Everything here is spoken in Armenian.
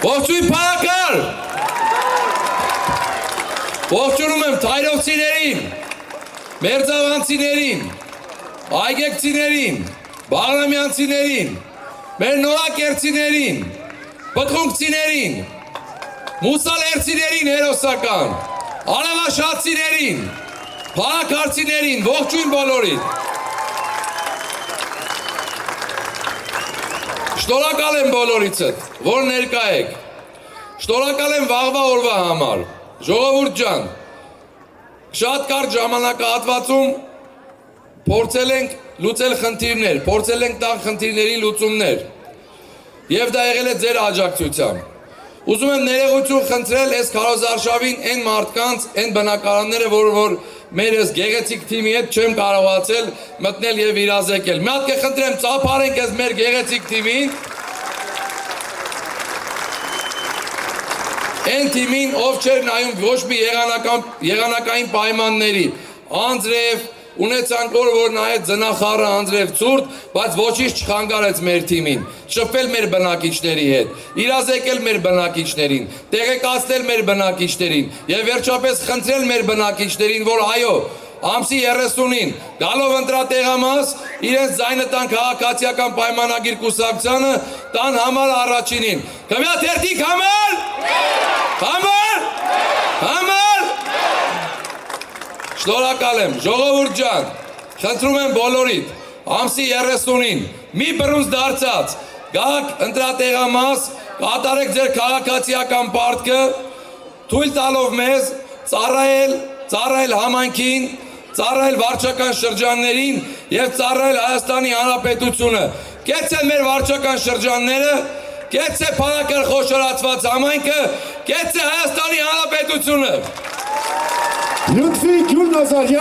Ողջույն փառակալ։ Ողջունում եմ թայրովցիներին, մերձավանցիներին, այգեկցիներին, բաղրամյանցիներին, մեր նորակերցիներին, պտղունքցիներին, մուսալերցիներին հերոսական, արևաշատցիներին, փառաքարցիներին, ողջույն բոլորին։ Շնորհակալ եմ բոլորիցդ, որ ներկա եք։ Շնորհակալ եմ վաղվա օրվա համար։ Ժողովուրդ ջան, շատ կարճ ժամանակահատվածում փորձել ենք լուծել խնդիրներ, փորձել ենք տալ խնդիրների լուծումներ։ Եվ դա եղել է ձեր աջակցությամբ։ Ուզում եմ ներողություն խնդրել այս քարոզարշավին այն մարդկանց, այն բնակարանները, որ մեր այս գեղեցիկ թիմի հետ չեմ կարողացել մտնել եւ իրազեկել։ Մի հատ կխնդրեմ ծափարենք այս մեր գեղեցիկ թիմին։ Այն թիմին, ով չէր նայում ոչ մի եղանակային պայմանների, անձրև, ունեցանք որ նայեց ձնախառը անձրև ցուրտ, բայց ոչինչ չխանգարեց մեր թիմին, շփվել մեր բնակիչների հետ, իրազեկել մեր բնակիչներին, տեղեկացնել մեր բնակիչներին եւ վերջապես խնդրել մեր բնակիչներին, որ այո, ամսի 30-ին գալով ընտրատեղամաս իրենց ձայնը տան քաղաքացիական պայմանագիր կուսակցությանը տան համար առաջինին։ Քվեաթերթիկ համար։ Համար։ Շնորհակալ եմ, ժողովուրդ ջան, խնդրում եմ բոլորիդ, ամսի 30-ին մի բռունց դարձած, գաք ընտրատեղամաս, կատարեք ձեր քաղաքացիական պարտքը, թույլ տալով մեզ ծառայել համայնքին, ծառայել վարչական շրջաններին եւ ծառայել Հայաստանի Հանրապետությունը։ Կեցե մեր վարչական շրջանները, կեցե փառակալ խոշորացված համայնքը, կեցե Հայաստանի Հանրապետությունը։ Լուտֆիկ Գյուլնազարյան